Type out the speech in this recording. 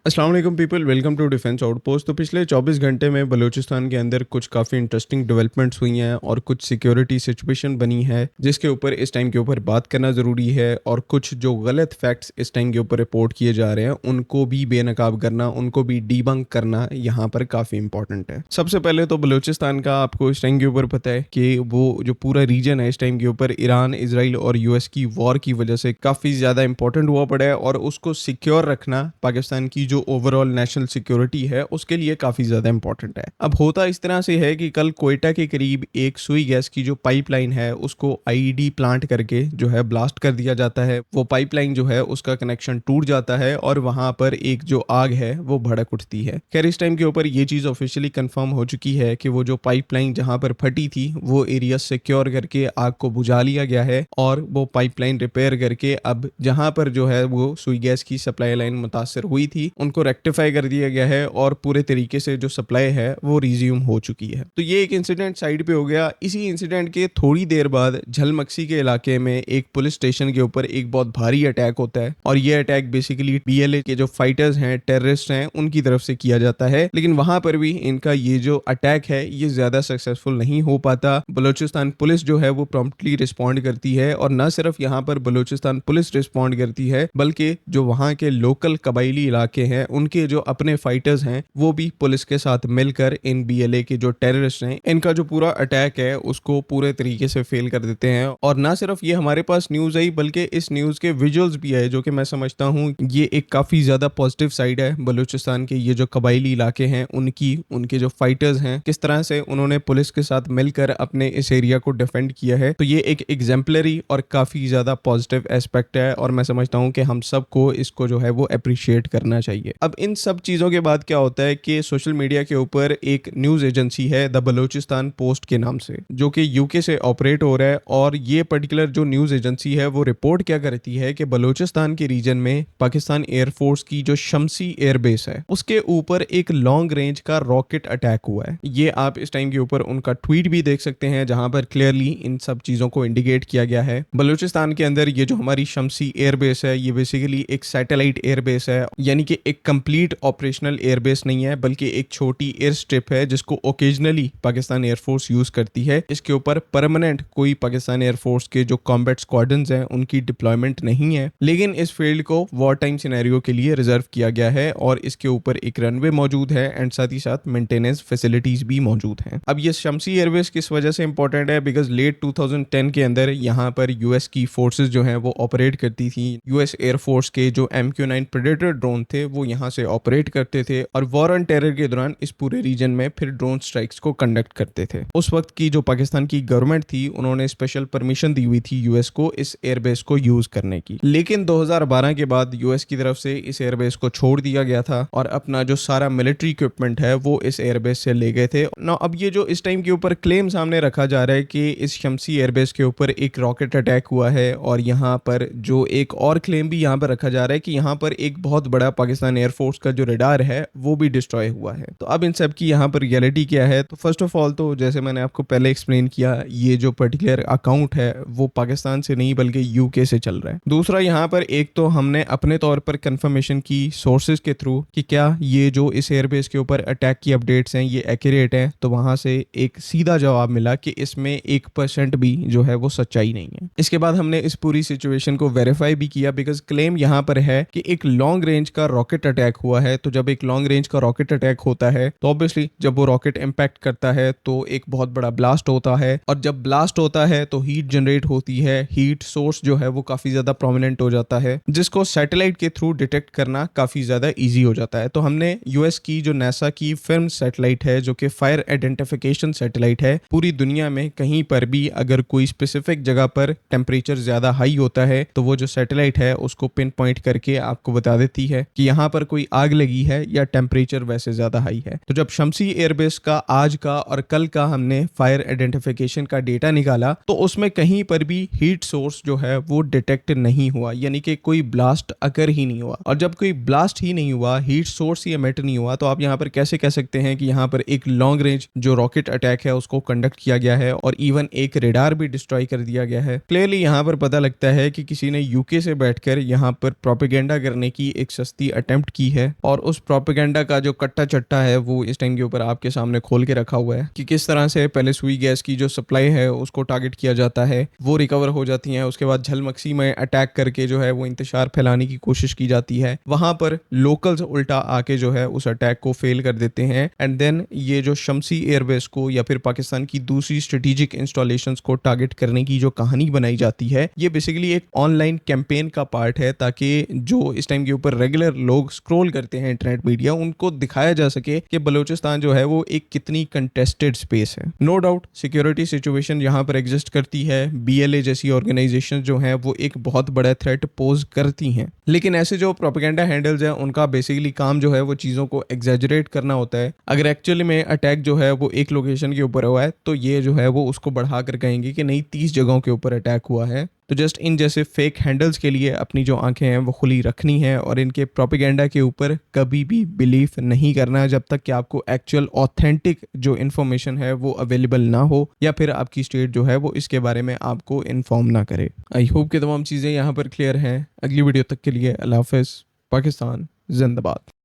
अस्सलाम वालेकुम people, welcome to defence outpost. तो पिछले 24 घंटे में बलूचिस्तान के अंदर कुछ काफ़ी इंटरेस्टिंग डेवलपमेंट्स हुई हैं और कुछ सिक्योरिटी सिचुएशन बनी है जिसके ऊपर इस टाइम के ऊपर बात करना ज़रूरी है। और कुछ जो गलत फैक्ट्स इस टाइम के ऊपर रिपोर्ट किए जा रहे हैं उनको भी बेनकाब करना, उनको भी डीबंक करना यहाँ पर काफ़ी इंपॉर्टेंट है। सबसे पहले तो बलूचिस्तान का आपको इस टाइम के ऊपर पता है कि वो जो पूरा रीजन है इस टाइम के ऊपर ईरान, इसराइल और यूएस की वॉर की वजह से काफ़ी ज़्यादा इंपॉर्टेंट हुआ पड़ा है और उसको सिक्योर रखना पाकिस्तान की जो ओवरऑल नेशनल सिक्योरिटी है उसके लिए काफी ज्यादा इंपॉर्टेंट है। अब होता इस तरह से है कि कल कोयटा के करीब एक सुई गैस की जो पाइपलाइन है उसको आईईडी प्लांट करके जो है ब्लास्ट कर दिया जाता है। वो पाइपलाइन जो है उसका कनेक्शन टूट जाता है और वहां पर एक जो आग है वो भड़क उठती है। खैर इस टाइम के ऊपर ये चीज ऑफिशियली कंफर्म हो चुकी है कि वो जो पाइपलाइन जहां पर फटी थी वो एरिया सिक्योर करके आग को बुझा लिया गया है और वो पाइपलाइन रिपेयर करके अब जहां पर जो है वो सुई गैस की सप्लाई लाइन मुतासर हुई थी उनको रेक्टिफाई कर दिया गया है और पूरे तरीके से जो सप्लाई है वो रिज्यूम हो चुकी है। तो ये एक इंसिडेंट साइड पे हो गया। इसी इंसिडेंट के थोड़ी देर बाद झलमक्सी के इलाके में एक पुलिस स्टेशन के ऊपर एक बहुत भारी अटैक होता है और ये अटैक बेसिकली बीएलए के जो फाइटर्स हैं, टेररिस्ट हैं, उनकी तरफ से किया जाता है। लेकिन वहां पर भी इनका ये जो अटैक है ये ज्यादा सक्सेसफुल नहीं हो पाता। बलूचिस्तान पुलिस जो है वो प्रॉम्प्टली रिस्पॉन्ड करती है और न सिर्फ यहाँ पर बलूचिस्तान पुलिस रिस्पॉन्ड करती है बल्कि जो वहाँ के लोकल कबायली इलाके हैं उनके जो अपने फाइटर्स हैं वो भी पुलिस के साथ मिलकर इन बीएलए के जो टेररिस्ट हैं इनका जो पूरा अटैक है उसको पूरे तरीके से फेल कर देते हैं। और ना सिर्फ ये हमारे पास न्यूज आई बल्कि इस न्यूज के विजुअल्स भी आए जो कि मैं समझता हूँ ये एक काफी ज्यादा पॉजिटिव साइड है बलूचिस्तान के ये जो कबायली इलाके हैं उनके जो फाइटर्स हैं किस तरह से उन्होंने पुलिस के साथ मिलकर अपने इस एरिया को डिफेंड किया है। तो ये एक एग्जाम्पलरी और काफी ज्यादा पॉजिटिव एस्पेक्ट है और मैं समझता हूँ कि हम सबको इसको जो है वो अप्रिशिएट करना चाहिए। अब इन सब चीजों के बाद क्या होता है कि सोशल मीडिया के ऊपर एक न्यूज एजेंसी है द बलूचिस्तान पोस्ट के नाम से जो कि यूके से ऑपरेट हो रहा है और ये पर्टिकुलर जो न्यूज एजेंसी है वो रिपोर्ट क्या करती है कि बलूचिस्तान के रीजन में पाकिस्तान एयरफोर्स की जो शमसी एयरबेस है उसके ऊपर एक लॉन्ग रेंज का रॉकेट अटैक हुआ है। ये आप इस टाइम के ऊपर उनका ट्वीट भी देख सकते हैं जहां पर क्लियरली इन सब चीजों को इंडिकेट किया गया है। बलूचिस्तान के अंदर ये जो हमारी शमसी एयरबेस है ये बेसिकली एक सैटेलाइट एयरबेस है, यानी कि एक कंप्लीट ऑपरेशनल एयरबेस नहीं है बल्कि एक छोटी एयर स्ट्रिप है जिसको ओकेजनली पाकिस्तान एयरफोर्स यूज करती है। इसके ऊपर परमानेंट कोई पाकिस्तान एयरफोर्स के जो कॉम्बैट स्क्वाड्रंस हैं उनकी डिप्लॉयमेंट नहीं है, लेकिन इस फील्ड को वॉर टाइम सिनेरियो के लिए रिजर्व किया गया है और इसके ऊपर एक रनवे मौजूद है एंड साथ ही साथ मेंटेनेंस फैसिलिटीज भी मौजूद हैं। अब ये शमसी एयरबेस किस वजह से इंपॉर्टेंट है? बिकॉज लेट 2010 के अंदर यहाँ पर यूएस की फोर्सेज जो हैं वो ऑपरेट करती थी। यूएस एयरफोर्स के जो MQ-9 प्रेडेटर ड्रोन थे वो यहाँ से ऑपरेट करते थे और वॉर ऑन टेरर के दौरान इस पूरे रीजन में फिर ड्रोन स्ट्राइक्स को कंडक्ट करते थे। उस वक्त की जो पाकिस्तान की गवर्नमेंट थी उन्होंने स्पेशल परमिशन दी हुई थी यूएस को इस एयरबेस को यूज करने की, लेकिन 2012 के बाद यूएस की तरफ से इस एयरबेस को छोड़ दिया गया था और अपना जो सारा मिलिट्री इक्विपमेंट है वो इस एयरबेस से ले गए थे। ना अब ये जो इस टाइम के ऊपर क्लेम सामने रखा जा रहा है कि इस शमसी एयरबेस के ऊपर एक रॉकेट अटैक हुआ है और यहाँ पर जो एक और क्लेम भी यहाँ पर रखा जा रहा है कि यहाँ पर एक बहुत बड़ा पाकिस्तान एयरफोर्स का जो रडार है वो भी डिस्ट्रॉय हुआ है। तो अब इन सब की यहाँ पर रियलिटी क्या है? तो फर्स्ट ऑफ ऑल तो जैसे मैंने आपको पहले एक्सप्लेन किया ये जो पर्टिकुलर अकाउंट है वो पाकिस्तान से नहीं बल्कि यूके से चल रहा है। दूसरा यहाँ पर एक तो हमने अपने तौर पर कंफर्मेशन की सोर्सेज के थ्रू कि क्या ये जो इस एयरबेस के ऊपर अटैक की अपडेट्स हैं ये एक्यूरेट हैं, तो वहां से एक सीधा जवाब मिला कि इसमें 1% भी जो है वो सच्चाई नहीं है। इसके बाद हमने इस पूरी सिचुएशन को वेरीफाई भी किया बिकॉज क्लेम यहाँ पर है कि एक लॉन्ग रेंज का रॉकेट अटैक हुआ है। तो जब एक लॉन्ग रेंज का रॉकेट अटैक होता है तो ऑब्वियसली जब वो रॉकेट इंपैक्ट करता है तो एक बहुत बड़ा ब्लास्ट होता है और जब ब्लास्ट होता है तो हीट जनरेट होती है। हीट सोर्स जो है वो काफी ज्यादा प्रोमिनेंट हो जाता है जिसको सैटेलाइट के थ्रू डिटेक्ट करना काफी ज्यादा इजी हो जाता है। तो हमने यूएस की जो नासा की फिल्म सैटेलाइट है जो कि फायर आइडेंटिफिकेशन सैटेलाइट है, पूरी दुनिया में कहीं पर भी अगर कोई स्पेसिफिक जगह पर टेम्परेचर ज्यादा हाई होता है तो वो जो सैटेलाइट है उसको पिन पॉइंट करके आपको बता देती है कि यहाँ पर कोई आग लगी है या टेम्परेचर वैसे ज्यादा हाई है। तो जब शमसी एयरबेस का आज का और कल का हमने फायर आइडेंटिफिकेशन का डेटा निकाला तो उसमें कहीं पर भी हीट सोर्स जो है वो डिटेक्ट नहीं हुआ, यानी कि कोई ब्लास्ट अकर ही नहीं हुआ। और जब कोई ब्लास्ट ही नहीं हुआ, हीट सोर्स ही एमिट नहीं हुआ, तो आप यहाँ पर कैसे कह सकते हैं कि यहाँ पर एक लॉन्ग रेंज जो रॉकेट अटैक है उसको कंडक्ट किया गया है और इवन एक रेडार भी डिस्ट्रॉय कर दिया गया है। क्लियरली यहाँ पर पता लगता है कि किसी ने यूके से बैठकर यहाँ पर प्रोपेगेंडा करने की एक सस्ती अटेम्प्ट अटेम्प्ट की है और उस प्रोपेगेंडा का जो कट्टा चट्टा है वो इस टाइम के ऊपर आपके सामने खोल के रखा हुआ है कि किस तरह से पहले सुई गैस की जो सप्लाई है उसको टारगेट किया जाता है, वो रिकवर हो जाती है, उसके बाद झलमक्सी में अटैक करके जो है वो इंतशार फैलाने की कोशिश की जाती है, वहां पर लोकल्स उल्टा आके जो है उस अटैक को फेल कर देते हैं एंड देन ये जो शमसी एयरबेस को या फिर पाकिस्तान की दूसरी स्ट्रेटेजिक इंस्टॉलेशंस को टारगेट करने की जो कहानी बनाई जाती है ये बेसिकली एक ऑनलाइन कैंपेन का पार्ट है ताकि जो इस टाइम के ऊपर रेगुलर लोग स्क्रॉल करते हैं इंटरनेट मीडिया उनको दिखाया जा सके कि बलूचिस्तान जो है वो एक कितनी कंटेस्टेड स्पेस है। नो डाउट सिक्योरिटी सिचुएशन यहाँ पर एग्जिस्ट करती है, BLA जैसी ऑर्गेनाइजेशन जो है वो एक बहुत बड़ा थ्रेट पोज करती हैं, लेकिन ऐसे जो प्रोपेगेंडा हैंडल्स हैं उनका बेसिकली काम जो है वो चीज़ों को एग्जैजरेट करना होता है। अगर एक्चुअली में अटैक जो है वो एक लोकेशन के ऊपर हुआ है तो ये जो है वो उसको बढ़ा कर कहेंगे कि नहीं 30 जगहों के ऊपर अटैक हुआ है। तो जस्ट इन जैसे फेक हैंडल्स के लिए अपनी जो आंखें हैं वो खुली रखनी है और इनके प्रोपेगेंडा के ऊपर कभी भी बिलीव नहीं करना जब तक कि आपको एक्चुअल ऑथेंटिक जो इन्फॉर्मेशन है वो अवेलेबल ना हो या फिर आपकी स्टेट जो है वो इसके बारे में आपको इन्फॉर्म ना करे। आई होप कि तमाम चीज़ें यहाँ पर क्लियर हैं। अगली वीडियो तक के लिए अल्लाह हाफ़िज़। पाकिस्तान जिंदाबाद।